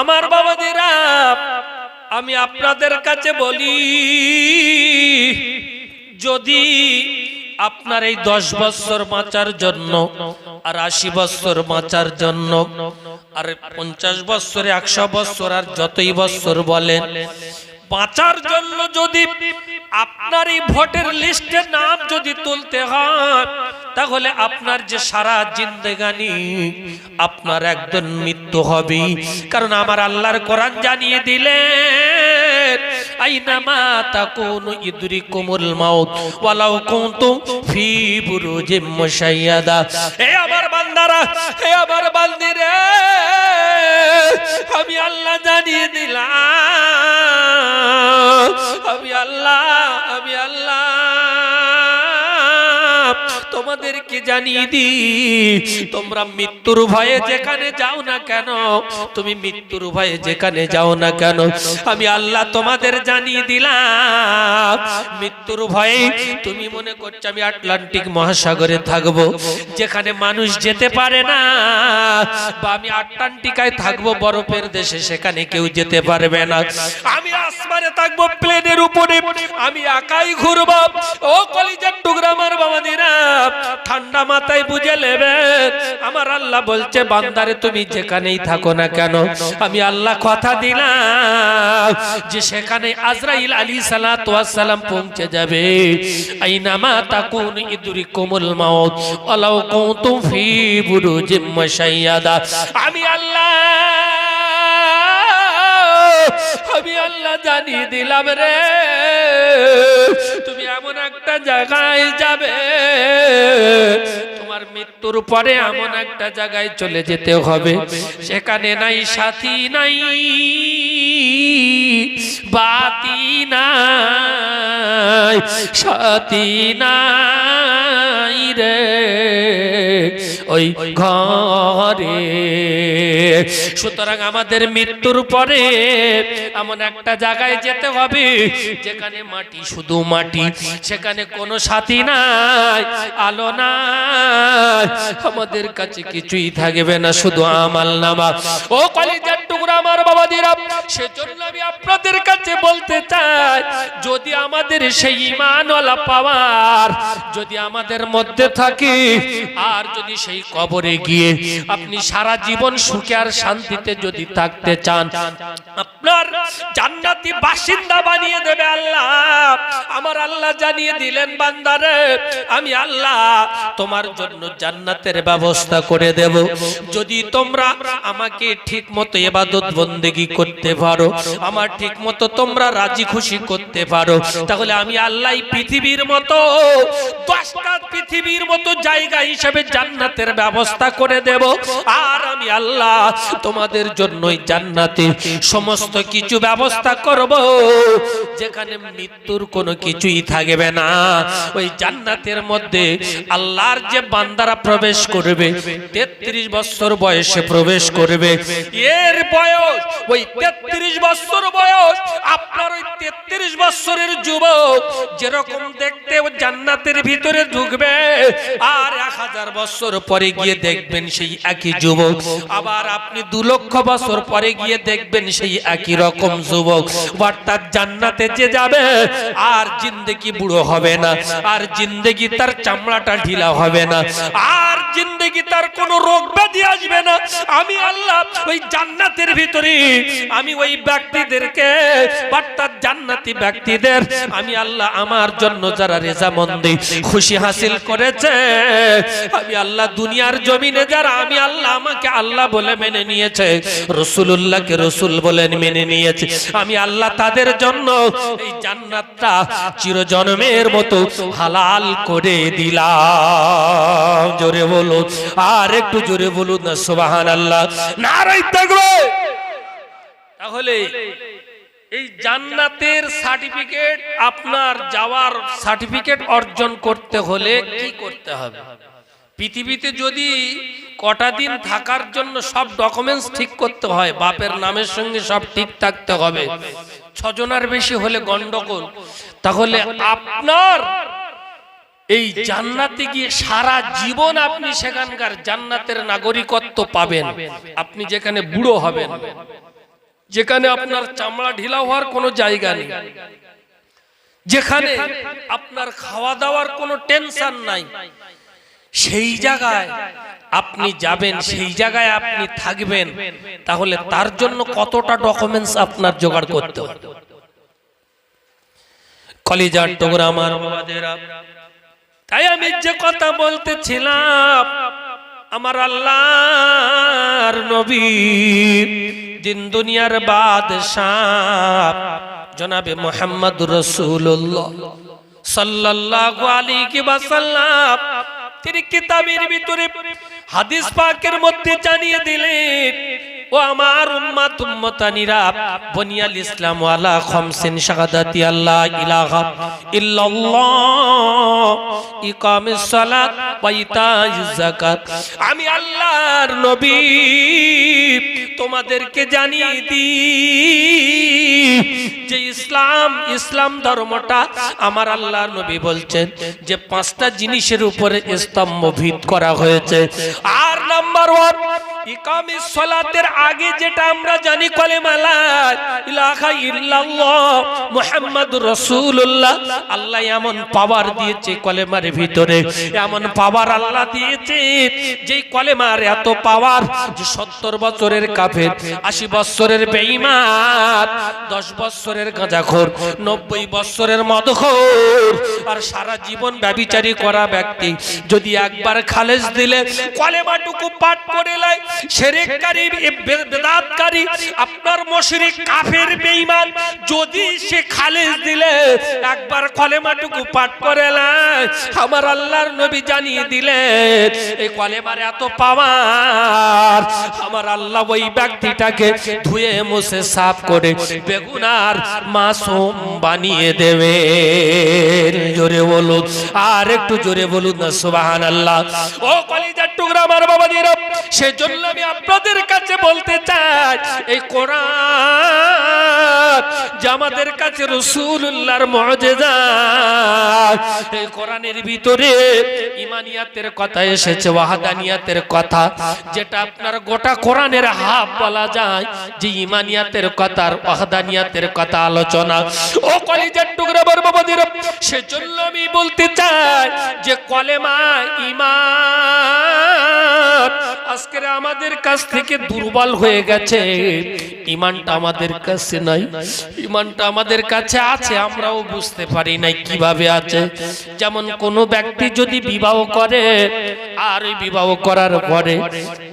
আমার বাবাজিরা, আমি আপনাদের কাছে বলি, যদি আপনার এই 10 বছর বাঁচার জন্য আর 80 বছর বাঁচার জন্য আর 50 বছর 100 বছর আর যতই বছর বলেন বাঁচার জন্য যদি আপনার এই ভোটের লিস্টে নাম যদি তুলতে হয়, তাহলে আপনার যে সারা জিন্দেগানি আপনার একদিন মৃত্যু হবে। কারণ আমার আল্লাহর কোরআন জানিয়ে দিলেন, আইনামা তাকুনু ইদরিকুমুল মাউত ওয়ালাউ কুনতুম ফি বুরুজিম মুশাইয়াদা। হে আমার বান্দারা, হে আমার বান্দিরে, আমি আল্লাহ জানিয়ে দিলাম, আমি আল্লাহ তোমাদেরকে জানিয়ে দি, তোমরা মৃত্যুর ভয়ে যেখানে যাও না কেন, তুমি মৃত্যুর ভয়ে যেখানে যাও না কেন, আমি আল্লাহ তোমাদের জানিয়ে দিলাম, মৃত্যুর ভয়ে তুমি মনে করছো আমি আটলান্টিক মহাসাগরে থাকবো, যেখানে মানুষ যেতে পারে না, বা আমি আটলান্টিকায় থাকবো বরফের দেশে, সেখানে কেউ যেতে পারবে না, আমি আসমানে থাকবো প্লেনের উপরে, আমি একাই ঘুরবো। ও কলিজার টুকরা আমার বাবাদিরা, ঠান্ডা মাথায় বুঝে নেবেন, আমার আল্লাহ বলছে বান্দারে তুমি যেখানেই থাকো না কেন, আমি আল্লাহ কথা দিলাম যে সেখানে আজরাইল আলাইহিসসালাতু ওয়াস সালাম পৌঁছে যাবে। আইনামা তাকুন ইদরিকুমুল মাউত ওয়ালাউ কুনতুম ফি বুরুজিম মুশাইয়াদা। আমি আল্লাহ জানিয়ে দিলাম রে, তুমি এমন একটা জায়গায় যাবে, তোমার মৃত্যুর পরে এমন একটা জায়গায় চলে যেতে হবে, সেখানে নাই সাথী নাই বাতি নাই, সাথী নাই রে ওই ঘরে। সুতরাং আমাদের মৃত্যুর পরে এমন একটা জায়গায় যেতে হবে যেখানে মাটি, শুধু মাটি, সেখানে কোনো সাথী নাই, আলো নাই, আমাদের কাছে কিছুই থাকবে না, শুধু আমল নামা। ও কলিজার টুকরা আমার বাবাদিরা, সেজন্য আমি আপনাদের কাছে বলতে চাই, যদি আমাদের সেই ঈমানওয়ালা পাওয়ার যদি আমাদের মধ্যে থাকে, আর যদি সেই কবরে গিয়ে আপনি সারা জীবন সুখে আর শান্তিতে যদি থাকতে চান, আপনার জান্নাতি বাসিন্দা বানিয়ে দেবে আল্লাহ। আমার আল্লাহ জানিয়ে দিলেন, বান্দারে আমি আল্লাহ তোমার জন্য জান্নাতের ব্যবস্থা করে দেব, যদি তোমরা আমাকে ঠিক মতো ইবাদত বন্দেগী করতে পারো, আমার ঠিক মতো তোমরা রাজি খুশি করতে পারো, তাহলে আমি আল্লাহ পৃথিবীর মতো 10টা পৃথিবীর মতো জায়গা হিসেবে জান্নাতের ব্যবস্থা করে দেব। আর আমি আল্লাহ তোমাদের জন্যই জান্নাতে সমস্ত কিছু ব্যবস্থা করব, যেখানে মৃত্যুর কোনো কিছুই থাকবে না। ওই জান্নাতের মধ্যে আল্লাহর যে বান্দারা প্রবেশ করবে, 33 বছর বয়সে প্রবেশ করবে, এর বয়স ওই 33 বছর বয়স, আপনার ওই 33 বছরের যুবক যেরকম দেখতে জান্নাতের ভিতরে ঢুকবে, আর 1000 বছর পরে গিয়ে দেখবেন সেই একই যুবক, আবার আপনি 2 লক্ষ বছর পরে গিয়ে দেখবেন সেই একই রকম যুবক। অর্থাৎ জান্নাতে যে যাবে আর জিন্দেগি বুড়ো হবে না, আর জিন্দেগি তার চামড়াটা ঢিলা হবে না, আর জিন্দেগি তার কোনো রোগ ব্যাধি আসবে না। আমি আল্লাহ ওই জান্নাতের ভিতরে আমি ওই ব্যক্তিদেরকে, অর্থাৎ জান্নাতি ব্যক্তিদের আমি আল্লাহ আমার জন্য যারা রেজামন্দি খুশি হাসিল করেছে, আমি আল্লাহ দুনিয়ার জমিনে যারা আমি আল্লাহ আমাকে আল্লাহ বলে মেনে নিয়েছে, রাসূলুল্লাহকে রাসূল বলে মেনে নিয়েছে, আমি আল্লাহ তাদের জন্য এই জান্নাতটা চিরজন্মের মতো হালাল করে দিলাম। জোরে বলুন, আর একটু জোরে বলুন না সুবহানাল্লাহ, নারায়ে তাকবীর। তাহলে এই জান্নাতের সার্টিফিকেট, আপনার যাওয়ার সার্টিফিকেট অর্জন করতে হলে কি করতে হবে? পৃথিবীতে যদি কটা দিন থাকার জন্য সব ডকুমেন্টস ঠিক করতে হয়, বাপের নামের সঙ্গে সব ঠিক থাকতে হবে, 6 জনের বেশি হলে গন্ডগোল, তাহলে আপনার এই জান্নাতে গিয়ে সারা জীবন আপনি সেখানকার জান্নাতের নাগরিকত্ব পাবেন। আপনি যেখানে বুড়ো হবেন, যেখানে আপনার চামড়া ঢিলা হওয়ার কোনো জায়গা নেই, যেখানে আপনার খাওয়া দাওয়ার কোনো টেনশন নাই, সেই জায়গায় আপনি যাবেন, সেই জায়গায় আপনি থাকবেন, তাহলে তার জন্য কতটা ডকুমেন্টস আপনার জোগাড় করতে হবে। কলিজার টুকরা আমার বাবাদেরা, তাই আমি যে কথা বলতেছিলাম, আমার আল্লাহর নবী দিন দুনিয়ার বাদশাহ জনাবে মুহাম্মদুর রাসূলুল্লাহ সাল্লাল্লাহু আলাইহি ওয়াসাল্লাম তিনি কিতাবের ভিতরে হাদিস পাকের মধ্যে জানিয়ে দিলেন, ও আমার উম্মত উম্মতানিরা, বুনিয়াল ইসলাম আলা খামসিন শাহাদাতি আল্লাহ ইলাহা ইল্লাল্লাহ ইকামিস সালাত ওয়া ইতাইজ যাকাত। আমি আল্লাহর নবী তোমাদেরকে জানিয়ে দিই যে ইসলাম ধর্মটা, আমার আল্লাহর নবী বলছেন যে 5টা জিনিসের উপরে স্তম্ভভিত করা হয়েছে। আর নাম্বার 1 ইকামিস সালাতের আগে যেটা আমরা জানি কলেমা লা ইলাহা ইল্লাল্লাহ মুহাম্মাদুর রাসূলুল্লাহ। আল্লাহ এমন পাওয়ার দিয়েছে কলেমার ভিতরে, এমন পাওয়ার আল্লাহ দিয়েছে যেই কলেমার এত পাওয়ার যে 70 বছরের কাফের, 80 বছরের বেঈমান, 10 বছরের গাঁজাখোর, 90 বছরের মদখোর আর সারা জীবন ব্যভিচারী করা ব্যক্তি যদি একবার খালেস দিলে, কলেমাটুকু পাঠ করে লাই, শিরককারী বেদাতকারী আপনার মুশরিক কাফের বেঈমান যদি সে খালেস দিলে একবার কলেমাটুকু পাঠ করে লাই, আমার আল্লাহর নবী জানিয়ে দিলেন এই কলেমার এত পাওয়ার, আমার আল্লাহ ওই ব্যক্তিটাকে ধুয়ে মুছে সাফ করে বেগুনার মাসুম বানিয়ে দেবে। জোরে বলুন, আর একটু জোরে বলুন না সুবহানাল্লাহ। ও কলিজার টুকরা আমার বাবাজিরা, সেজন্য আমি আপনাদের কাছে বলতে চাই, এই কোরআন যে আমাদের কাছে রাসূলুল্লাহর মুজিজা, এই কোরআনের ভিতরে ঈমানিয়াতের কথা এসেছে, ওয়াহদানিয়াতের কথা, যেটা আপনার গোটা কোরআনের হাফ বলা যায় যে ঈমানিয়াতের কথা আর ওয়াহদানিয়াতের কথা আলোচনা। ও কলিজার টুকরা আমার বাবাজিরা, সেজন্য আমি বলতে চাই যে কলেমা ঈমান আজকে আমাদের কাছ থেকে দুর্বল হয়ে গেছে। ঈমানটা আমাদের কাছে নাই, ঈমানটা আমাদের কাছে আছে, আমরাও বুঝতে পারি নাই কিভাবে আছে। যেমন কোনো ব্যক্তি যদি বিবাহ করে আর ওই বিবাহ করার পরে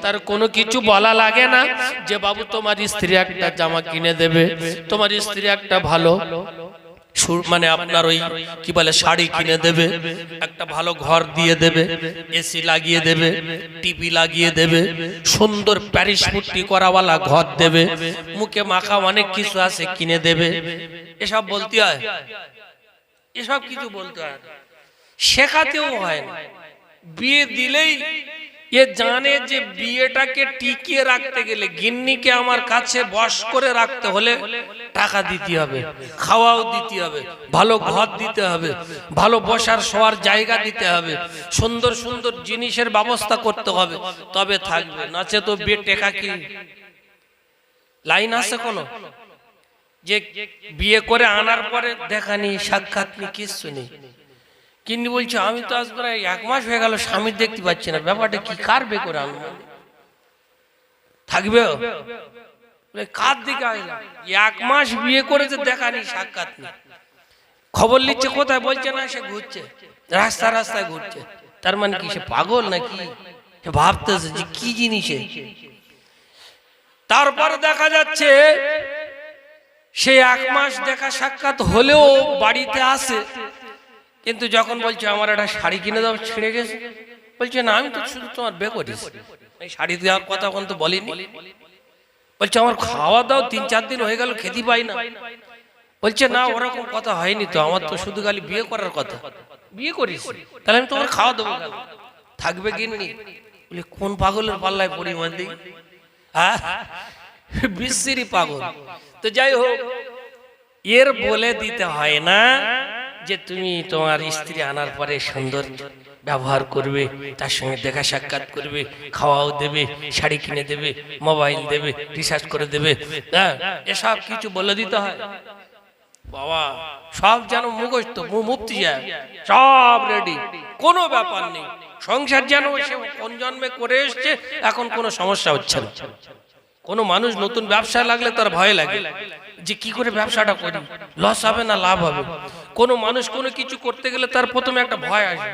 তার কোনো কিছু বলা লাগে না যে বাবু তোমার স্ত্রী একটা জামা কিনে দেবে, তোমার স্ত্রী একটা ভালো মানে আপনার ওই কি বলে শাড়ি কিনে দেবে, একটা ভালো ঘর দিয়ে দেবে, এসি লাগিয়ে দেবে, টিভি লাগিয়ে দেবে, সুন্দর প্যারিস পুট্টি করাওয়ালা ঘর দেবে, মুখে মাখা অনেক কিছু আছে কিনে দেবে। এসব বলতে হয়, এসব কিছু বলতে হয়, শেখাতেও হয় না। বিয়ে দিলেই এ জানে যে বিয়েটাকে টিকিয়ে রাখতে গেলে গিন্নিকে আমার কাছে বশ করে রাখতে হলে টাকা দিতে হবে, খাওয়াও দিতে হবে, ভালো ঘর দিতে হবে, ভালো বসার শোয়ার জায়গা দিতে হবে, সুন্দর সুন্দর জিনিসের ব্যবস্থা করতে হবে, তবে থাকবে, নাচে তো বিয়ে টেকা কি লাইন আছে কোনো? যে বিয়ে করে আনার পরে দেখা নেই, সাক্ষাৎ নেই, কিচ্ছু নেই, কিন্তু বলছে আমি তো আজ প্রায় 1 মাস হয়ে গেল স্বামীর দেখতে পাচ্ছি না, ব্যাপারটা কি? কার বে করে আনবো? থাকবে কার দিকে আইলাম? 1 মাস বিয়ে করেছে, দেখা নেই, সাক্ষাৎ নেই, খবর নিচ্ছে কোথায়, বলছে না সে ঘুরছে, রাস্তায় ঘুরছে। তার মানে কি সে পাগল নাকি? সে ভাবতেছে যে কি জিনিসে। তারপর দেখা যাচ্ছে সে 1 মাস দেখা সাক্ষাৎ হলেও বাড়িতে আসে, কিন্তু যখন বলছে আমার একটা শাড়ি কিনে দাও, ছিঁড়ে গেছে, বলছে না আমি তো শুধু তোমার বে করিস, এই শাড়ি দেওয়ার কথা এখন তো বলিনি। বলছে আমার খাওয়া দাও 3-4 দিন হয়ে গেল, খেতে পাই না। বলছে না ওরকম কথা হয়নি তো, আমার তো শুধু খালি বিয়ে করার কথা। বিয়ে করিস তাহলে আমি তোমার খাওয়া দেবো, থাকবে কিনি? বলে কোন পাগলের পাল্লায় পড়ি মানদি? হ্যাঁ, বিশ্রী পাগল। তো যাই হোক, এর বলে দিতে হয় না যে তুমি তোমার স্ত্রী আনার পরে সুন্দর ব্যবহার করবে, তার সঙ্গে দেখা সাক্ষাৎ করবে, খাওয়াও দেবে, শাড়ি কিনে দেবে, মোবাইল দেবে, রিচার্জ করে দেবে, হ্যাঁ এসব কিছু বলে দিতে হয় বাবা। সব যেন মুখস্থ, মুফতি যায়, সব রেডি, কোনো ব্যাপার নেই। সংসার যেন সে কোন জন্মে করে এসছে, এখন কোনো সমস্যা হচ্ছে না। কোনো মানুষ নতুন ব্যবসা লাগলে তার ভয় লাগে যে কি করে ব্যবসাটা করি, লস হবে না লাভ হবে। কোনো মানুষ কোনো কিছু করতে গেলে তার প্রথমে একটা ভয় আসে।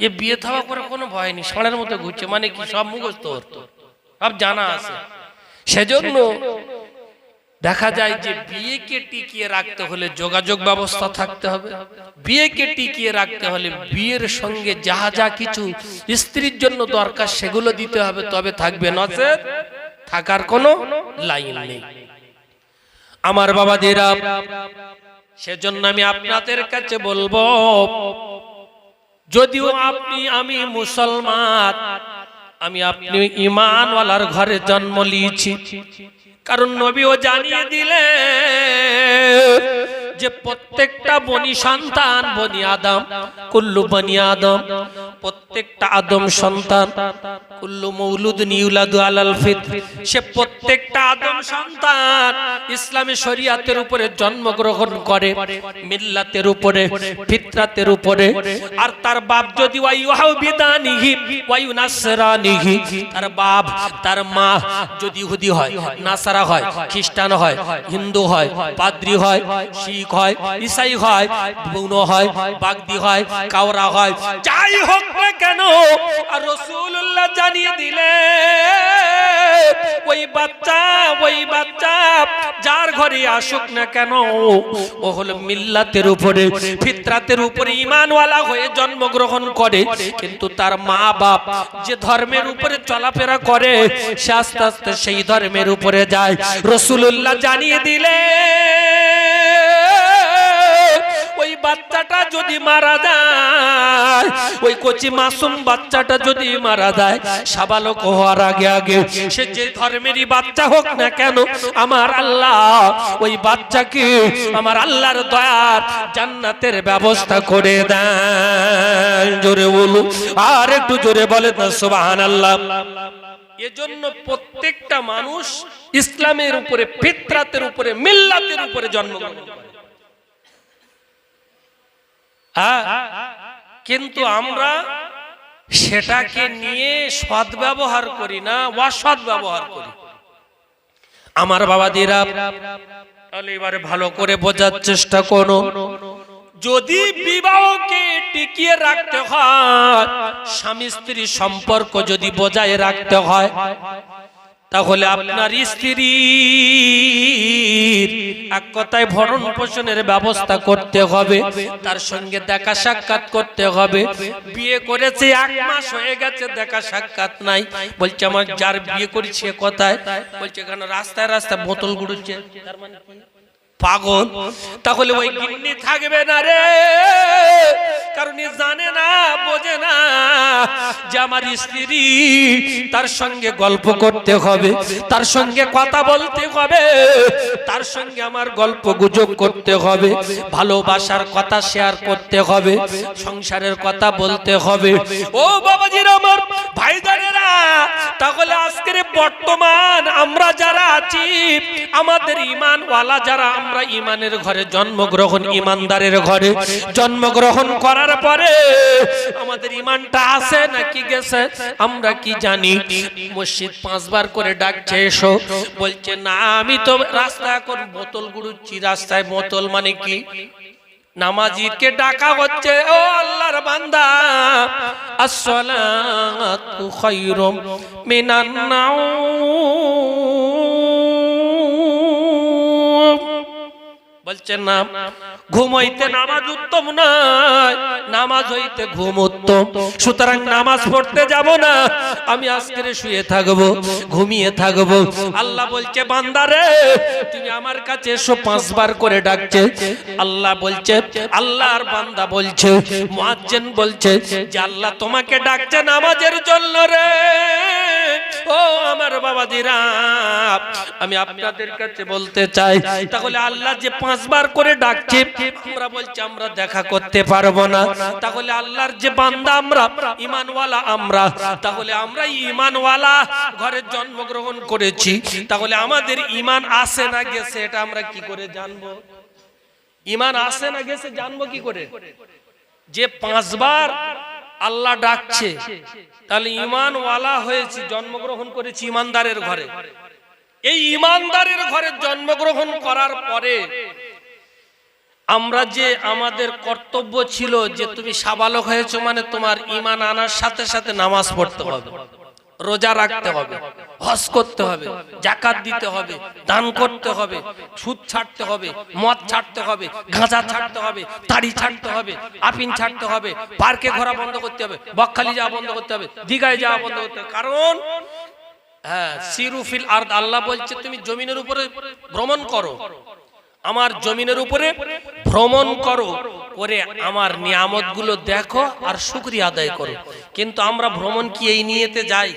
এ বিয়ে থাওয়া করে কোনো ভয় নেই, ষাঁড়ের মতো ঘুরছে, মানে কি সব মুখস্থ হতো, সব জানা আছে। সেজন্য দেখা যায় যে বিয়েকে টিকিয়ে রাখতে হলে যোগাযোগ ব্যবস্থা থাকতে হবে। বিয়েকে টিকিয়ে রাখতে হলে বিয়ের সঙ্গে যাহা যা কিছু স্ত্রীর জন্য দরকার সেগুলো দিতে হবে, তবে থাকবে, নচেত থাকার কোনো লাইন নেই আমার বাবাদেরা। সেজন্য আমি আপনাদের কাছে বলবো, যদিও আপনি আমি মুসলমান, আমি আপনি ঈমানওয়ালার ঘরে জন্ম নিয়েছি, কারণ নবীও জানিয়ে দিলেন যে প্রত্যেকটা বনি সন্তান, বনি আদম, কুল্লু বনি আদম, প্রত্যেকটা আদম সন্তান, কুল্লু মৌলুদুন ইউলাদু আলাল ফিতর, সে প্রত্যেকটা আদম সন্তান ইসলামী শরীয়তের উপরে জন্মগ্রহণ করে, মিল্লাতের উপরে, ফিতরাতের উপরে। আর তার বাপ যদি ওয়াইউহাবিদানিহি ওয়াইউনাসরানিহি, তার বাপ তার মা যদি ইহুদি হয়, নাসারা হয়, খ্রিস্টান হয়, হিন্দু হয়, পাদ্রী হয়, শিখ হয়, ঈসাই হয়, বুনো হয়, বাগদি হয়, কাওরা হয়, যাই হোক না কেন, আর রাসূলুল্লাহ জানিয়ে দিলে ওই বাচ্চা যার ঘরে আসুক না কেন, ও হলো মিল্লাতের উপরে, ফিতরাতের উপরে ঈমানওয়ালা হয়ে জন্মগ্রহণ করে। কিন্তু তার মা বাপ যে ধর্মের উপরে চলাফেরা করে, সে আস্তে আস্তে সেই ধর্মের উপরে যায়। রাসূলুল্লাহ জানিয়ে দিলে ওই বাচ্চাটা যদি মারা যায়, ওই কচি মাসুম বাচ্চাটা যদি মারা যায়, সাবালক হওয়ার আগে আগে, সে যে ধর্মেরই বাচ্চা হোক না কেন, আমার আল্লাহ ওই বাচ্চাকে আমার আল্লাহর দয়ার জান্নাতের ব্যবস্থা করে দেন। জোরে বলুন, আর একটু জোরে বলেন না সুবহানাল্লাহ। এজন্য প্রত্যেকটা মানুষ ইসলামের উপরে, ফিতরাতের উপরে, মিল্লাতের উপরে জন্মগ্রহণ করে। কিন্তু আমরা সেটাকে নিয়ে সৎ ব্যবহার করি না, অসৎ ব্যবহার করি আমার বাবাদিরা। তাহলে এবারে ভালো করে বোঝার চেষ্টা করো, যদি বিবাহকে টিকিয়ে রাখতে হয়, স্বামী স্ত্রী সম্পর্ক যদি বজায় রাখতে হয়, তাহলে আপনার স্ত্রীর এক কথায় ভরণ পোষণের ব্যবস্থা করতে হবে, তার সঙ্গে দেখা সাক্ষাৎ করতে হবে। বিয়ে করেছে 1 মাস হয়ে গেছে, দেখা সাক্ষাৎ নাই, বলছে আমার যার বিয়ে করেছে কোথায়, বলছে কেন রাস্তায় রাস্তায় বোতল গুড়ছে, তার মানে পাগল। তাহলে ওই গিন্নি থাকবে না রে, কারণ জানে না, বোঝে না যে আমার স্ত্রী, তার সঙ্গে গল্প করতে হবে, তার সঙ্গে কথা বলতে হবে, তার সঙ্গে আমার গল্প গুজব করতে হবে, ভালোবাসার কথা শেয়ার করতে হবে, সংসারের কথা বলতে হবে। ও বাবাজিরা, আমার ভাইজানেরা, তাহলে আজকের বর্তমান আমরা যারা আছি, আমাদের ঈমানওয়ালা যারা, আমরা ঈমানের ঘরে জন্মগ্রহণ, ঈমানদারের ঘরে জন্মগ্রহণ করার পরে আমাদের ঈমানটা আছে নাকি গেছে আমরা কি জানি? মসজিদ 5 বার করে ডাকছে এসো, বলছে না আমি তো রাস্তায় এখন বোতল গুড়ুচ্ছি। রাস্তায় বোতল মানে কি? নামাজিকে ডাকা হচ্ছে, ও আল্লাহর বান্দা, আসসালাতু খায়রুম মিনান নাওম। বলছে না, ঘুম হইতে নামাজ উত্তম নয়, নামাজ হইতে ঘুম উত্তম। সুতরাং নামাজ পড়তে যাব না, আমি আজকে শুয়ে থাকবো, ঘুমিয়ে থাকবো। আল্লাহ বলছে বান্দারে তুমি আমার কাছে এসো, 5 বার করে ডাকছে। আল্লাহ বলছে, আল্লাহর বান্দা বলছে, মুয়াজ্জিন বলছে যে আল্লাহ তোমাকে ডাকছে নামাজের জন্য রে। ও আমার বাবাজিরা, আমি আপনাদের কাছে বলতে চাই, তাহলে আল্লাহ যে 5 5 বার করে ডাকছে, আমরা বলছি আমরা দেখা করতে পারবো না। তাহলে আল্লাহর যে বান্দা আমরা, ঈমানওয়ালা আমরা, তাহলে আমরা ঈমানওয়ালা ঘরে জন্মগ্রহণ করেছি, তাহলে আমাদের ঈমান আছে না গেছে এটা আমরা কি করে জানবো? ঈমান আছে না গেছে জানবো কি করে? যে 5 বার আল্লাহ ডাকছে, তাহলে ঈমানওয়ালা হয়েছি, জন্মগ্রহণ করেছি ঈমানদারের ঘরে। এই ঈমানদারের ঘরে জন্মগ্রহণ করার পরে আমরা যে আমাদের কর্তব্য ছিল যে তুমি সাবালক হয়েছো মানে তোমার ঈমান আনার সাথে সাথে নামাজ পড়তে হবে, রোজা রাখতে হবে, হজ করতে হবে, যাকাত দিতে হবে, দান করতে হবে, সুদ ছাড়তে হবে, মদ ছাড়তে হবে, গাঁজা ছাড়তে হবে, তাড়ি ছাড়তে হবে, আফিন ছাড়তে হবে, পার্কে ঘোরা বন্ধ করতে হবে, বকখালি যাওয়া বন্ধ করতে হবে, দীঘায় যাওয়া বন্ধ করতে হবে। কারণ সিরুফিল আরদ, আল্লাহ বলছে তুমি জমিনের উপরে ভ্রমণ করো, আমার জমিনের উপরে ভ্রমণ করো, করে আমার নিয়ামতগুলো দেখো আর শুকরিয়া আদায় করো। কিন্তু আমরা ভ্রমণ কি এই নিয়তে যাই?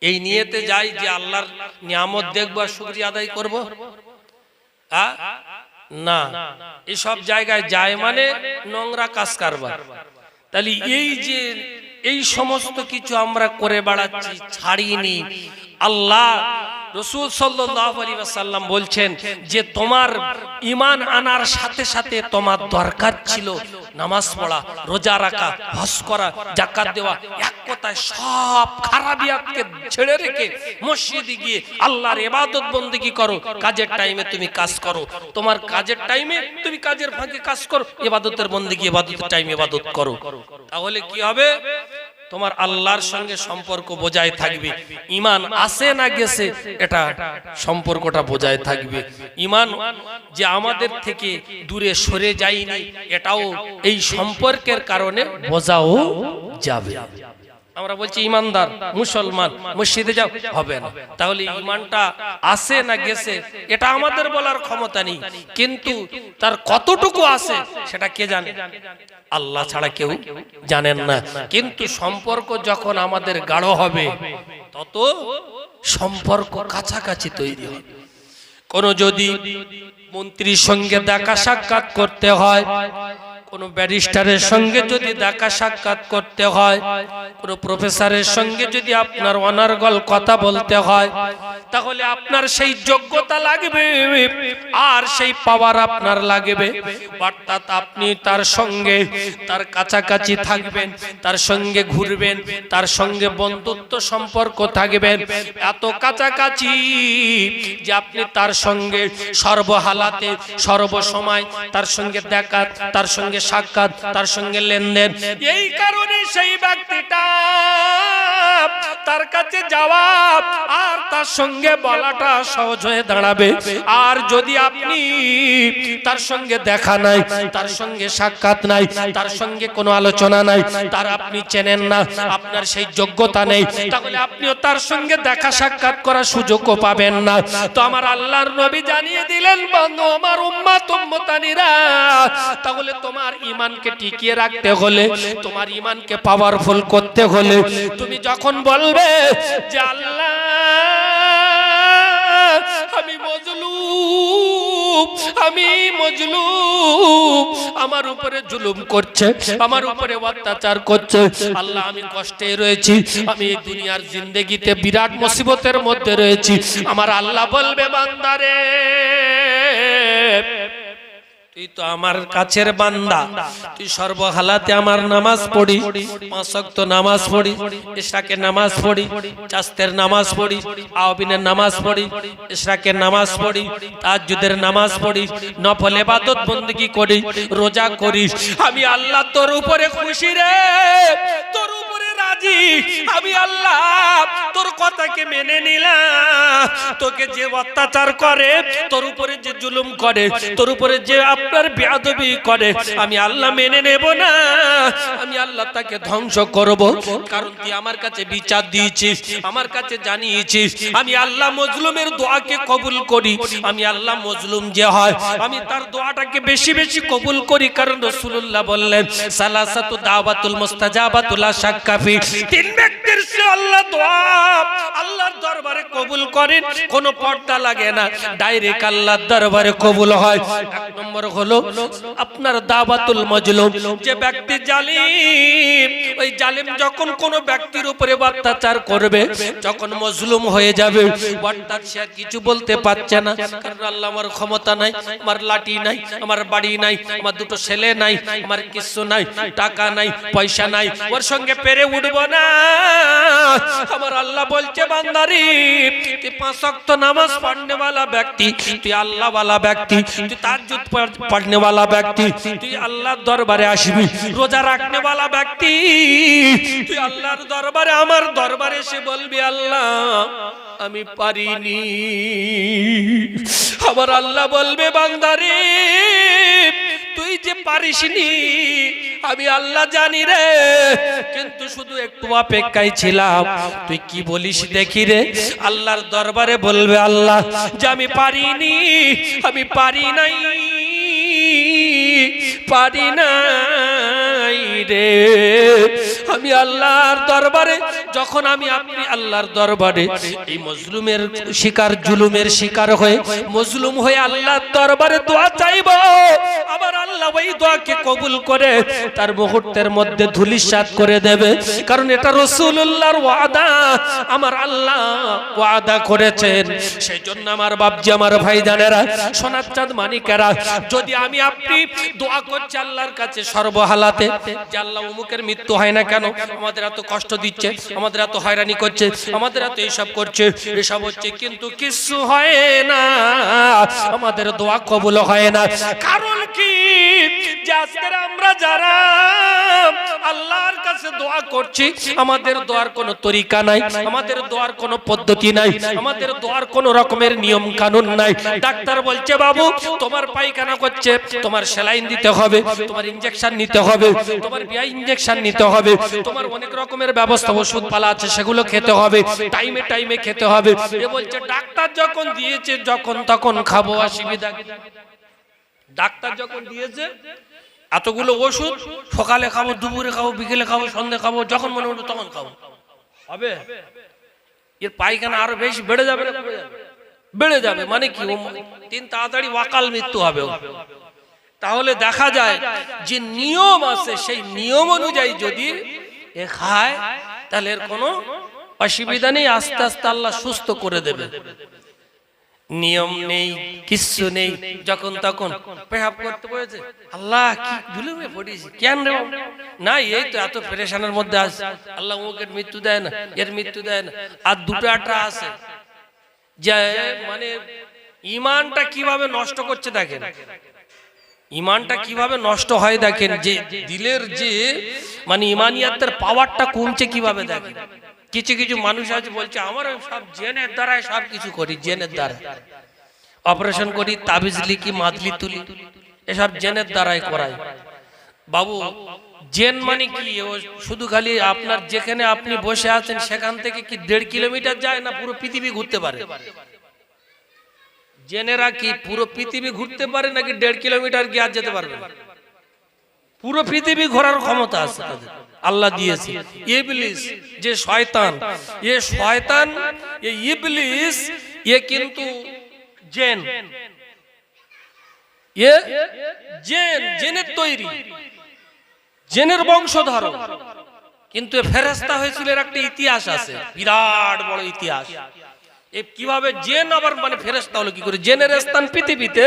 এই নিয়তে যাই যে আল্লাহর নিয়ামত দেখবো আর শুকরিয়া আদায় করবো? না, এসব জায়গায় যায় মানে নোংরা কাজ কারবার। তাহলে এই যে এই সমস্ত কিছু আমরা করে বেড়াচ্ছি, ছাড়িনি। আল্লাহ রাসূল সাল্লাল্লাহু আলাইহি ওয়াসাল্লাম বলছেন যে তোমার ঈমান আনার সাথে সাথে তোমার দরকার ছিল নামাজ পড়া, রোজা রাখা, হজ করা, যাকাত দেওয়া। এক কথায় সব খারাপিয়াতকে ছেড়ে রেখে মসজিদে গিয়ে আল্লাহর ইবাদত বন্দেগী করো। কাজের টাইমে তুমি কাজ করো, তোমার কাজের টাইমে তুমি কাজের ফাঁকে কাজ করো, ইবাদতের বন্দেগী ইবাদতের টাইমে ইবাদত করো। তাহলে কি হবে? তোমার আল্লাহর সঙ্গে সম্পর্ক বজায় থাকবে। ঈমান আছে না গেছে এটা সম্পর্কটা বজায় থাকবে। ঈমান যে আমাদের থেকে দূরে সরে যায়নি এটাও এই সম্পর্কের কারণে বোঝাও যাবে। আমরা বলছি ঈমানদার মুসলমান, মসজিদে যাও, হবে না। তাহলে ঈমানটা আছে না গেছে এটা আমাদের বলার ক্ষমতা নেই, কিন্তু তার কতটুকু আছে সেটা কে জানে? আল্লাহ ছাড়া কেউ জানেন না। কিন্তু সম্পর্ক যখন আমাদের গাঢ় হবে তত সম্পর্ক কাছাকাছি তৈরি হবে। কোন যদি মন্ত্রীর সঙ্গে দেখা সাক্ষাৎ করতে হয়, কোন ব্যারিস্টারের সঙ্গে যদি দেখা সাক্ষাৎ করতে হয়, কোন প্রফেসরের সঙ্গে যদি আপনার অনার্গল কথা বলতে হয়, তাহলে আপনার সেই যোগ্যতা লাগবে আর সেই পাওয়ার আপনার লাগবে। অর্থাৎ আপনি তার সঙ্গে তার কাছাকাছি থাকবেন, তার সঙ্গে ঘুরবেন, তার সঙ্গে বন্ধুত্ব সম্পর্ক থাকবেন, এত কাছাকাছি যে আপনি তার সঙ্গে সর্বহালাতে সর্বসময় তার সঙ্গে দেখা, তার সঙ্গে সাক্ষাৎ, তার সঙ্গে লেনদেন। এই কারণে সেই ব্যক্তিটা তার কাছে যাওয়া আর তার সঙ্গে বলাটা সহজ হয়ে দাঁড়াবে। আর যদি আপনি তার সঙ্গে দেখা নাই, তার সঙ্গে সাক্ষাৎ নাই, তার সঙ্গে কোনো আলোচনা নাই, তার আপনি চেনেন না, আপনার সেই যোগ্যতা নেই, তাহলে আপনিও তার সঙ্গে দেখা সাক্ষাৎ করার সুযোগও পাবেন না। তো আমার আল্লাহর নবী জানিয়ে দিলেন, বন্ধু আমার উম্মত উম্মতানিরা, তাহলে তোমার ঈমানকে টিকিয়ে রাখতে হলে, তোমার ঈমানকে পাওয়ারফুল করতে হলে, তুমি যখন বলবে যে আল্লাহ আমি মজলুম, আমি মজলুম, আমার উপরে জুলুম করছে, আমার উপরে অত্যাচার করছে, আল্লাহ আমি কষ্টে রয়েছি, আমি এই দুনিয়ার জিন্দেগিতে বিরাট মুসিবতের মধ্যে রয়েছি। আমার আল্লাহ বলবে, বান্দারে তুই তো আমার কাছের বান্দা, তুই সর্বহালাতে আমার নামাজ পড়ি, 5 ওয়াক্ত নামাজ পড়ি, ইশরাকের নামাজ পড়ি, চাস্তের নামাজ পড়ি, আওবিনের নামাজ পড়ি, ইশরাকের নামাজ পড়ি, তাহাজ্জুদের নামাজ পড়ি, নফল ইবাদত বندگی করি, রোজা করি। আমি আল্লাহ তোর উপরে খুশি রে, তোর উপরে রাজি। আমি আল্লাহ তোর কথাকে মেনে নিলাম। তোকে যে অত্যাচার করে, তোর উপরে যে জুলুম করে, তোর উপরে যে আপনার বেয়াদবি করে, আমি আল্লাহ মেনে নেব না। আমি আল্লাহ তাকে ধ্বংস করব। কারণ তুই আমার কাছে বিচার দিয়েছিস, আমার কাছে জানিয়েছিস। আমি আল্লাহ মজলুমের দোয়াকে কবুল করি। আমি আল্লাহ মজলুম যে হয় আমি তার দোয়াটাকে বেশি বেশি কবুল করি। কারণ রাসূলুল্লাহ বললেন, সালাসাতু দাওয়াতুল মুস্তাজাবাতু লা শাক্কা ফি, তিন ব্যক্তির সে আল্লাহ দোয়া আল্লাহর দরবারে কবুল করেন, কোনো পর্দা লাগে না, ডাইরেক্ট আল্লাহর দরবারে কবুল হয়। এক নম্বর হলো আপনার দাওয়াতুল মাজলুম, যে ব্যক্তি জালিম, ওই জালিম যখন কোনো ব্যক্তির উপরে অত্যাচার করবে, যখন মজলুম হয়ে যাবে, অর্থাৎ সে কিছু বলতে পারছে না, কারণ আল্লাহ আমার ক্ষমতা নাই, আমার লাঠি নাই, আমার বাড়ি নাই, আমার দুটো ছেলে নাই, আমার কিছু নাই, টাকা নাই, পয়সা নাই, ওর সঙ্গে পেরে উঠবো না। আমার আল্লাহ বলছে বান্দারি, তুই 5 ওয়াক্ত নামাজ পড়নে वाला ব্যক্তি, তুই আল্লাহ वाला ব্যক্তি, তুই তাহাজ্জুদ পড়নে वाला ব্যক্তি, তুই আল্লাহর দরবারে আসবি। রোজা রাখনে वाला ব্যক্তি, তুই আল্লাহর দরবারে, আমার দরবারে এসে বলবি আল্লাহ আমি পারিনি। আমার আল্লাহ বলবে বান্দারে, তুই যে পারিসনি আমি আল্লাহ জানি রে, কিন্তু শুধু একটু অপেক্ষায় ছিলাম, তুই কি বলিস দেখি রে। আল্লাহর দরবারে বলবে আল্লাহ যে আমি পারিনি, আমি পারি নাই, পারি নাই রে। আমি আল্লাহর দরবারে যখন আমি আপনি আল্লাহর দরবারে এই মজলুমের শিকার, জুলুমের শিকার হয়ে মজলুম হয়ে আল্লাহর দরবারে দোয়া চাইব, আবার আল্লাহ ওই দোয়াকে কবুল করে তার মুহূর্তের মধ্যে ধূলিসাৎ করে দেবে। কারণ এটা রাসূলুল্লাহর ওয়াদা, আমার আল্লাহ ওয়াদা করেছেন। সেই জন্য আমার বাপজি, আমার ভাইজানেরা, সোনার চাঁদ মানিকেরা, যদি আমি আপনি দোয়া করছি আল্লাহর কাছে সর্বহালাতে যে আল্লাহ অমুকের মৃত্যু হয় না কেন, আমাদের এত কষ্ট দিচ্ছে, আমাদের এত হয়রানি করছে, আমাদের এত এইসব করছে, এসব হচ্ছে, কিন্তু কিছু হয় না, আমাদের দোয়া কবুল হয় না। কারণ কি, যে আজকে আমরা যারা আল্লাহর কাছে দোয়া করছি, আমাদের দোয়ার কোনো তরিকা নাই, আমাদের দোয়ার কোনো পদ্ধতি নাই, আমাদের দোয়ার কোনো রকমের নিয়ম কানুন নাই। ডাক্তার বলছে বাবু তোমার পায়খানা করছে, তোমার স্যালাইন দিতে হবে, তোমার ইনজেকশন নিতে হবে, তোমার বিয়াই ইনজেকশন নিতে হবে, তোমার অনেক রকমের ব্যবস্থা, ওষুধ পালা আছে, সেগুলো খেতে হবে, টাইমে টাইমে খেতে হবে। এ বলছে ডাক্তার যখন দিয়েছে যখন তখন খাবো, অসুবিধা। ডাক্তার যখন দিয়েছে এতগুলো ওষুধ, সকালে খাবো, দুপুরে খাবো, বিকেলে খাবো, সন্ধ্যে খাবো, যখন মনে হলো তখন খাবো, হবে? এর পায়খানা আরো বেশি বেড়ে যাবে, বেড়ে যাবে। মানে কি, দিন তাড়াতাড়ি অকাল মৃত্যু হবে। তাহলে দেখা যায় যে নিয়ম আছে, সেই নিয়ম অনুযায়ী যদি এ খায় তাহলে এর কোনো অসুবিধা নেই, আস্তে আস্তে আল্লাহ সুস্থ করে দেবে। নিয়ম নেই, কিচ্ছু নেই, যখন তখন পেশাব করতে পড়েছে, আল্লাহ কি জুলুমে পড়েছি কেন রে, না এই তো এত পেরেশানের মধ্যে আছে, আল্লাহ ওকে মৃত্যু দেয় না, এর মৃত্যু দেয় না। আর দুটো আটটা আছে যে মানে ইমানটা কিভাবে নষ্ট করছে দেখেন, ইমানটা কিভাবে নষ্ট হয় দেখেন, যে দিলের যে মানে ইমানিয়াতের পাওয়ারটা কমছে কিভাবে দেখেন। কিছু কিছু মানুষ আছে বলছে আমার সব জেনের দ্বারাই সব কিছু করি, জেনের দ্বারা অপারেশন করি, তাবিজ লিখি, মাদলি তুলি, এসব জেনের দ্বারাই করাই। বাবু জেন মানে কি, শুধু খালি আপনার যেখানে আপনি বসে আছেন সেখান থেকে কি 1.5 কিলোমিটার যায় না পুরো পৃথিবী ঘুরতে পারে? জেনেরা কি পুরো পৃথিবী ঘুরতে পারে নাকি 1.5 কিলোমিটার গিয়ে আর যেতে পারবে? পুরো পৃথিবী ঘোরার ক্ষমতা আছে তাদের, আল্লাহ দিয়েছে। ইবলিস যে শয়তান, এ শয়তান, এ ইবলিস, এ কিন্তু জেন, এ জেন, জেনের তৈরি, জেনের বংশধর, কিন্তু ফেরেশতা হয়েছিল এর একটা ইতিহাস আছে, বিরাট বড় ইতিহাস। কিভাবে জেন আবার মানে ফেরেশতা হলো কি করে? জেনের স্থান পৃথিবীতে,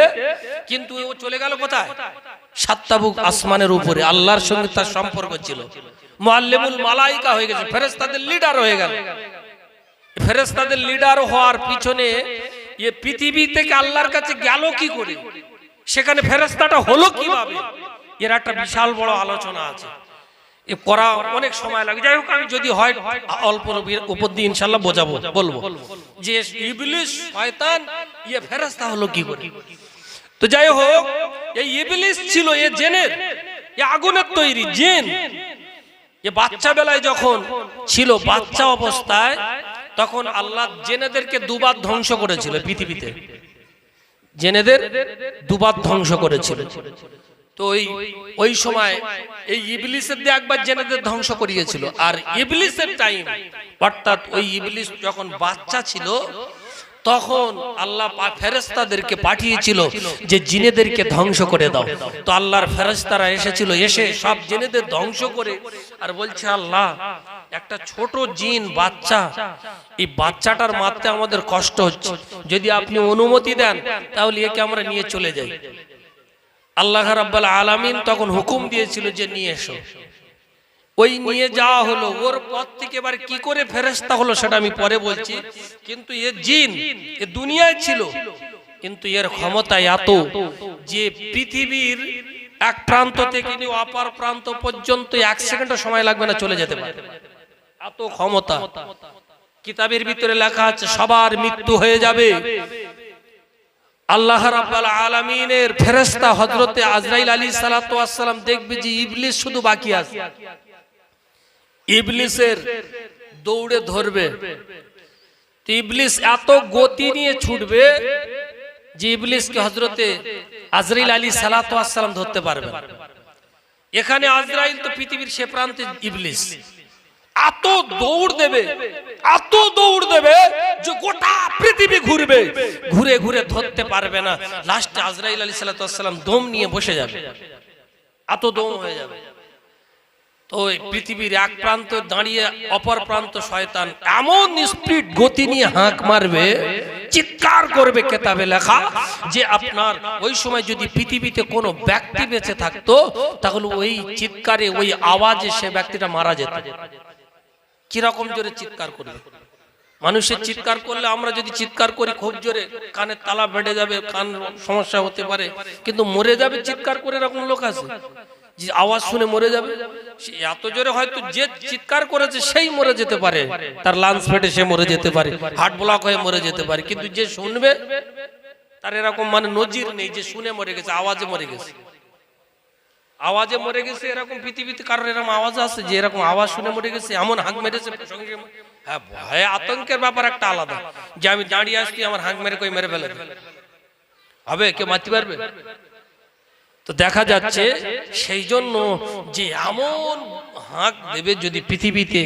কিন্তু ও চলে গেল কোথায়? 7টা বুক আসমানের উপরে, আল্লাহর সঙ্গে তার সম্পর্ক ছিল, মুআল্লিমুল মালায়েকা হয়ে গেছে, ফেরেশতাদের লিডার হয়ে গেল। ফেরেশতাদের লিডার হওয়ার পিছনে এই পৃথিবী থেকে আল্লাহর কাছে গেল কি করে, সেখানে ফেরেশতাটা হলো কিভাবে, এর একটা বিশাল বড় আলোচনা আছে, এ করা অনেক সময় লাগে। যাই হোক, আমি যদি হয় অল্প উপর দিয়ে ইনশাআল্লাহ বোঝাবো, বলবো যে ইবলিস শয়তান, ইয়ে ফেরেশতা হলো কি করে। তো যাই হোক, এই ইবলিস ছিল এ জেনের, এ আগুনের তৈরি জেন। এ বাচ্চা বেলায় যখন ছিল, বাচ্চা অবস্থায়, তখন আল্লাহ জেনেদেরকে দুবার ধ্বংস করেছিল পৃথিবীতে, জেনেদের দুবার ধ্বংস করেছিল। তো ওই সময় এই ইবলিসের দিয়ে একবার জেনেদের ধ্বংস করিয়েছিল। আর ইবলিসের টাইম, অর্থাৎ ওই ইবলিস যখন বাচ্চা ছিল তখন আল্লাহ ফেরেশতাদেরকে পাঠিয়েছিল যে জিনেদেরকে ধ্বংস করে দাও। তো আল্লাহর ফেরেশতারা এসেছিল, এসে সব জিনেদের ধ্বংস করে আর বলছে, আল্লাহ একটা ছোট জিন বাচ্চা, এই বাচ্চাটার মারতে আমাদের কষ্ট হচ্ছে, যদি আপনি অনুমতি দেন তাহলে একে আমরা নিয়ে চলে যাই। আল্লাহ রাব্বুল আলামিন তখন হুকুম দিয়েছিল যে নিয়ে এসো। ওই নিয়ে যাওয়া হলো। ওর পর থেকে এবার কি করে ফেরেশতা হলো সেটা আমি পরে বলছি। কিন্তু এ জিন, এ দুনিয়ায় ছিল, কিন্তু এর ক্ষমতা এত যে পৃথিবীর এক প্রান্ত থেকে নিয়ে অপর প্রান্ত পর্যন্ত 1 সেকেন্ডও সময় লাগবে না, চলে যেতে পারে, এত ক্ষমতা। কিতাবের ভিতরে লেখা আছে সবার মৃত্যু হয়ে যাবে। আল্লাহ রাব্বুল আলামিনের ফেরেশতা হযরতে আজরাইল আলাইহিস সালাতু ওয়াস সালাম দেখবে যে ইবলিস শুধু বাকি আছে। ইবলিসের দৌড়ে ধরবে, তো ইবলিস এত গতি নিয়ে ছুটবে যে ইবলিসকে হযরতে আজরাইল আলাইহিস সালাতু ওয়াস সালাম ধরতে পারবে না। এখানে আজরাইল তো পৃথিবীর সে প্রান্তে, ইবলিস এত দৌড় দেবে, এত দৌড় দেবে যে গোটা পৃথিবী ঘুরবে, ঘুরে ঘুরে ধরতে পারবে না। লাস্টে আজরাইল আলাইহিস সালাতু ওয়াস সালাম দম নিয়ে বসে যাবে, এত দম হয়ে যাবে। তো পৃথিবীর এক প্রান্ত দাঁড়িয়ে অপর প্রান্ত শয়তান এমন স্পিড গতি নিয়ে হাঁক মারবে, চিৎকার করবে। কেতাবে লেখা যে আপনার ওই সময় যদি পৃথিবীতে কোনো ব্যক্তি বেঁচে থাকতো তাহলে ওই চিৎকারে, ওই আওয়াজে সে ব্যক্তিটা মারা যেত। কিরকম জোরে চিৎকার করবে! মানুষের চিৎকার করলে, আমরা যদি চিৎকার করি খুব জোরে, কানের তালা বেঁধে যাবে, কান সমস্যা হতে পারে, কিন্তু মরে যাবে চিৎকার করে, এরকম লোক আছে যে আওয়াজ শুনে মরে যাবে। এত জোরে হয়তো যে চিৎকার করেছে সেই মরে যেতে পারে, তার লাংস ফেটে সে মরে যেতে পারে, হার্ট ব্লক হয়ে মরে যেতে পারে, কিন্তু যে শুনবে তার এরকম মানে নজির নেই যে শুনে মরে গেছে, আওয়াজে মরে গেছে। আওয়াজে মরে গেছে এরকম পৃথিবীতে কারোর এরকম আওয়াজ আছে যে এরকম আওয়াজ শুনে মরে গেছে, এমন হাঁক মেরেছে? হ্যাঁ, ভয় আতঙ্কের ব্যাপার একটা আলাদা, যে আমি দাঁড়িয়ে আসছি আমার হাঁক মেরে কই মেরে ফেলে হবে, কেউ মারতে পারবে? তো দেখা যাচ্ছে সেই জন্য যে এমন হাঁক দেবে যদি পৃথিবীতে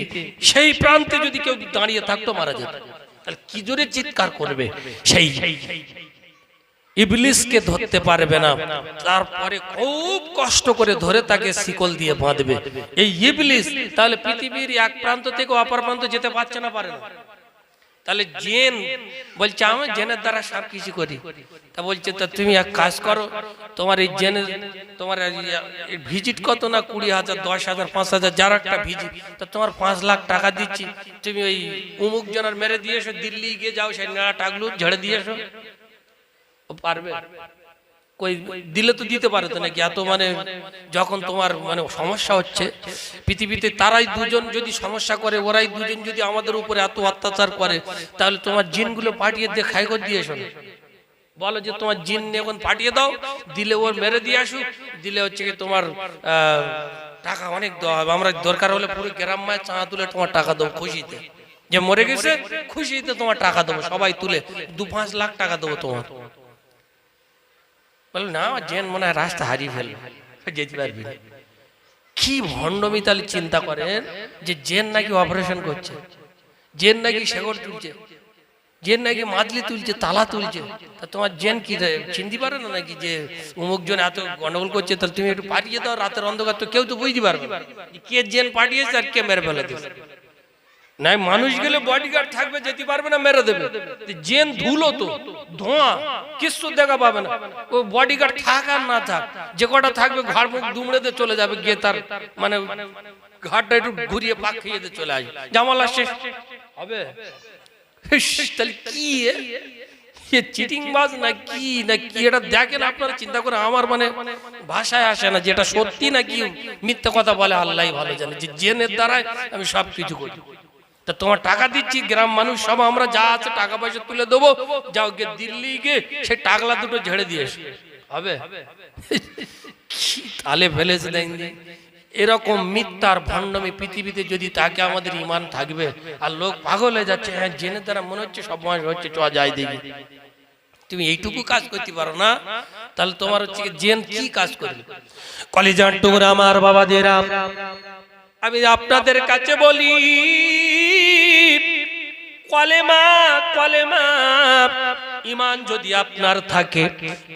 সেই প্রান্তে যদি কেউ দাঁড়িয়ে থাকতো মারা যেত, তাহলে কি জোরে চিৎকার করবে। সেই ইবলিসকে ধরতে পারবে না, তারপরে খুব কষ্ট করে ধরে তাকে শিকল দিয়ে বাঁধবে। এই ইবলিস তাহলে পৃথিবীর এক প্রান্ত থেকে অপর প্রান্ত যেতে পারছে না, পারে না। তাহলে জিন বলছে আমি জেনের দ্বারা সব কিছু করি। তা বলছে তা তুমি এক কাজ করো, তোমার এই জেনের তোমার ভিজিট কত না 20,000, 10,000, 5,000, যার একটা ভিজিট, তা তোমার 5 লাখ টাকা দিচ্ছি, তুমি ওই উমুক জনের মেরে দিয়ে এসো, দিল্লি গিয়ে যাও, সেই নেড়া টাকলু ঝেড়ে দিয়ে এসো। পারবে? কই দিলে তো দিতে পারে তো নাকি? এত মানে যখন তোমার মানে সমস্যা হচ্ছে পৃথিবীতে, তারাই দুজন যদি সমস্যা করে, ওরাই দুজন যদি আমাদের উপরে এত অত্যাচার করে, তাহলে তোমার জিনগুলো পাঠিয়ে দিয়ে খাই করে দিয়ে এসো, বলো যে তোমার জিন এখন পাঠিয়ে দাও, দিলে ওর মেরে দিয়ে আসুক, দিলে হচ্ছে কি তোমার টাকা অনেক দেওয়া হবে, আমরা দরকার হলে পুরো গ্রাম মায়ের চাঁদা তুলে তোমার টাকা দেবো খুশিতে, যে মরে গেছে খুশিতে তোমার টাকা দেবো, সবাই তুলে 2-5 লাখ টাকা দেবো তোমার। বলে না, জেন মনে হয় রাস্তা হারিয়ে ফেলবে, যেতে পারবি না। কি ভণ্ডমি! তাহলে চিন্তা করেন যে জেন নাকি অপারেশন করছে, জেন নাকি শেকড় তুলছে, জেন নাকি মাদলি তুলছে, তালা তুলছে। তা তোমার জেন কি চিনতে পারে না নাকি যে অমুক জন এত গন্ডগোল করছে, তাহলে তুমি একটু পাঠিয়ে দাও রাতের অন্ধকার, তো কেউ তো বুঝতে পারবে কে জেন পাঠিয়েছে আর কে মেরে ফেলে দিয়েছে। নাই মানুষ গেলে বডিগার্ড থাকবে, যেতে পারবে না, মেরে দেবে। জেন ধুলো তো, ধোঁয়া, কিছু দেখা পাবে না। ও বডিগার্ড থাক আর না থাক, যে কটা থাকবে ঘাড় মুখ দুমড়ে দিয়ে চলে যাবে, গিয়ে তার মানে ঘাড়টা একটু ঘুরিয়ে পাক খেয়ে দিয়ে চলে আসবে, জামালা শেষ হবে। তাহলে কি চিটিং বাজ না কি এটা দেখেন আপনারা চিন্তা করে, আমার মানে ভাষায় আসে না, যেটা সত্যি নাকি মিথ্যা কথা বলে আল্লাহ ভালো জানে। যে জেনের দ্বারাই আমি সব কিছু করি। তা তোমার টাকা দিচ্ছি, গ্রাম মানুষ সব আমরা যা আছে টাকা পয়সা তুলে দেবো, যাও গিয়ে দিল্লি গিয়ে সেই টাকলা দুটো ঝেড়ে দিয়ে হবে। তালে ফেলেছে দেখি এরকম মিথ্যার ভণ্ডমি পৃথিবীতে যদি তাকে, আমাদের ইমান থাকবে। আর লোক পাগল হয়ে যাচ্ছে, হ্যাঁ জেনের দ্বারা মনে হচ্ছে সব মাস হচ্ছে, চ যাই দেখি। তুমি এইটুকু কাজ করতে পারো না, তাহলে তোমার হচ্ছে জেন কি কাজ করবে? কলিজার টুকরা আমার বাবাদেরা, আমি আপনাদের কাছে বলি, কলেমা কলেমা ঈমান যদি আপনার থাকে,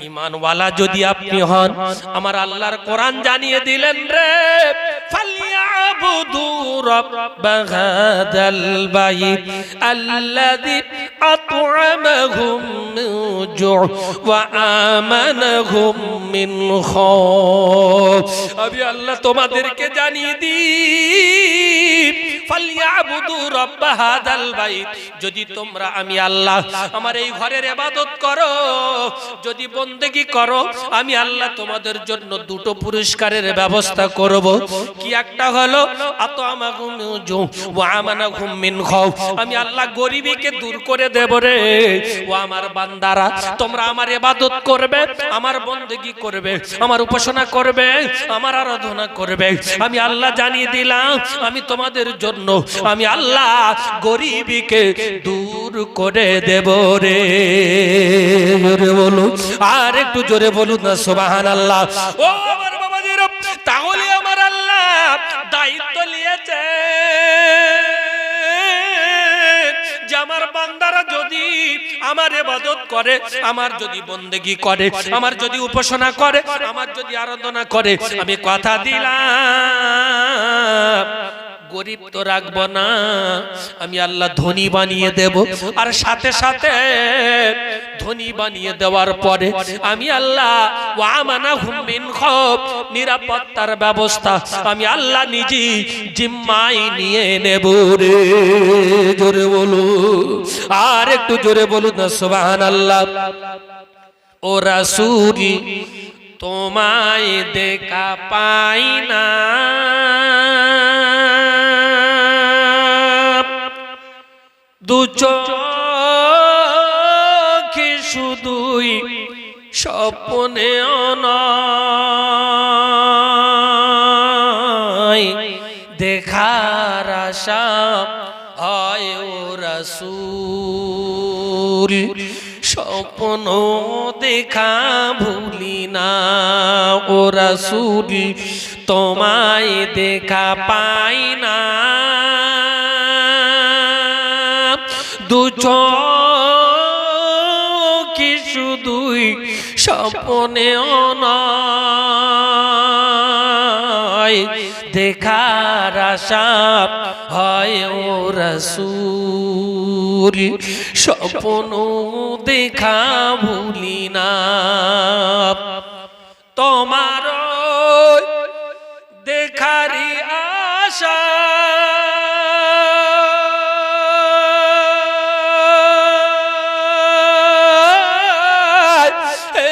ঈমানওয়ালা যদি আপনি হন, আমার আল্লাহর কোরআন জানিয়ে দিলেন রে, ফালিয়াবুদু রাব্বা হাযাল বাইত আল্লাযী আত'আমাহুম মিন জু' ওয়া আমানাহুম মিন খাউফ। আমি আল্লাহ তোমাদেরকে জানিয়ে দিই, ফালিয়াবুদু রাব্বা হাযাল বাইত, যদি তোমরা আমি আল্লাহ আমার এই ঘরের ইবাদত করো, যদি বন্দেগী করো, আমি আল্লাহ তোমাদের জন্য দুটো পুরস্কারের ব্যবস্থা করব। কি একটা হলো আত'আমাহুম মিন জু' ওয়া আমানাহুম মিন খাউফ, আমি আল্লাহ গরিবীকে দূর করে দেব রে। ও আমার বান্দারা, তোমরা আমার ইবাদত করবে, আমার বন্দেগী করবে, আমার উপাসনা করবে, আমার আরাধনা করবে, আমি আল্লাহ জানিয়ে দিলাম, আমি তোমাদের জন্য আমি আল্লাহ গরিবীকে দূর করে দেব রে। জোরে বলুন, আর একটু জোরে বলুন না সুবহানাল্লাহ। ও আমার বাবাজির, তাহলে আমার আল্লাহ দায়িত্ব নিয়েছে যে আমার বান্দারা যদি আমার ইবাদত করে, আমার যদি বন্দেগী করে, আমার যদি উপাসনা করে, আমার যদি আরাধনা করে, আমি কথা দিলাম গরিব তো রাখবো না, আমি আল্লাহ ধনী বানিয়ে দেব। আর সাথে সাথে ধনী বানিয়ে দেওয়ার পরে আমি আল্লাহ ওয়া আমানাহুম মিন খাউফ, নিরাপত্তার ব্যবস্থা আমি আল্লাহ নিজেই জিম্মায় নিয়ে নেব রে। জোরে বলুন, আর একটু জোরে বলুন না সুবহানাল্লাহ। ও রাসূল, তোমায় দেখা পাই না, দু চোখে শুধুই স্বপ্নে নয়, দেখার আশা হয় ও রাসূল, স্বপ্ন দেখা ভুলি না। ও রাসূল, তোমায় দেখা পাই না, দু চোখে শুধুই স্বপ্নে নয়, দেখার আশা হয় ও রাসূল, স্বপ্ন দেখা ভুলি না। তোমার দেখারি আশা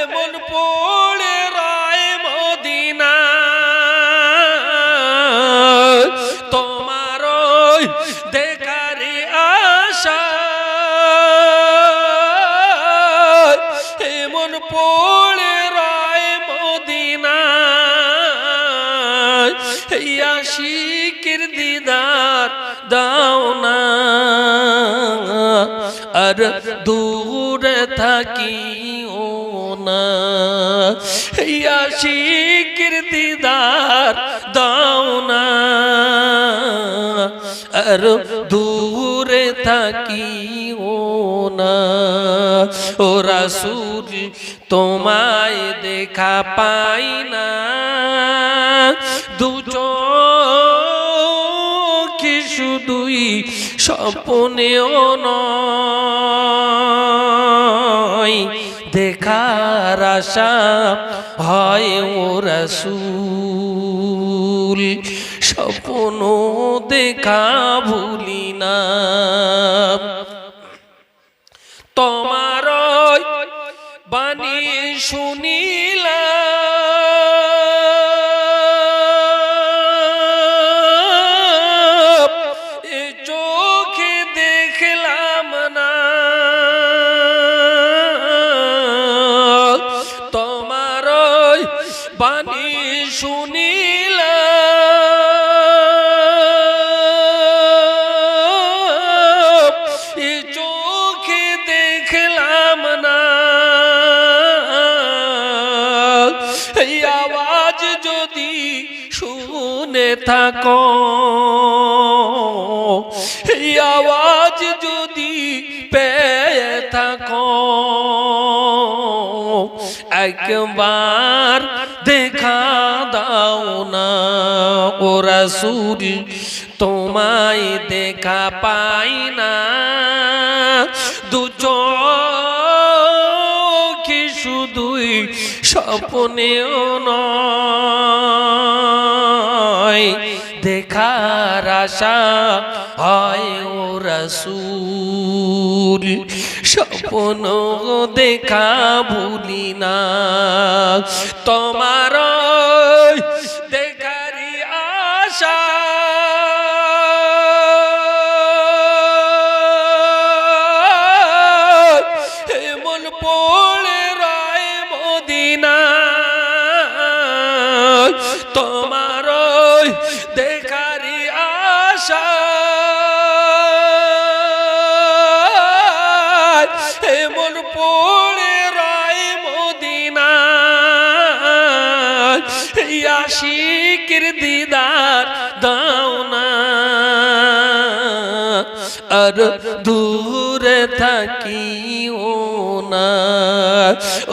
এমন পড়ে রায় মদিনা, তোমার দেখারি আশা এমন পড়ে রায় মদিনা, আশিকের দিদার দাও না, আর দূরে থাকিও না, আশিকের দিদার দাও না, আর দূরে থাকিও না। ও রাসূল, তোমায় দেখা পাই না, দু চোখে শুধুই স্বপ্নেও নয়, দেখার আশা হয় ও রাসূল, স্বপ্ন দেখা ভুলি না। তোমার বাণী শুনিলাম, এ চোখে দেখলাম না, তোমার বাণী শুনিলাম, এ চোখে দেখলাম না, এই আওয়াজ যদি শুনে থাকো, এই আওয়াজ যদি পেয়ে থাকো, একবার দেখা দাও না ও রাসূল, তোমায় দেখা পাই না দু চোখে শুধুই স্বপ্নেও নয়, দেখার আশা হয় ও রাসূল, স্বপ্ন দেখা ভুলি না তোমার দেখারি আশা, এমন পড়ে রয় মদিনা, তোমার দেখারি আশা, এমন পড়ে রয় মদিনা, আশিকের দিদার দাও না, আর দূরে থাকিও না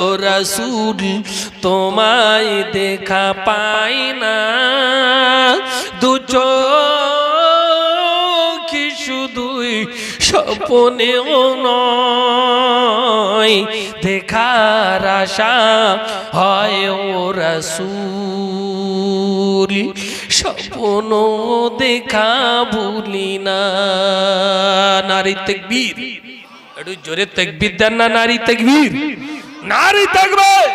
ও রাসূল, তোমায় দেখা পাই না দু চোখে শুধুই স্বপ্নেও নয়, দেখার আশা হয় ও রাসূল, স্বপ্ন দেখা ভুলি না। নারী তাকবীর, একটু জোরে তাকবীর দেন না, নারী তাকবীর, নারী তাকবীর।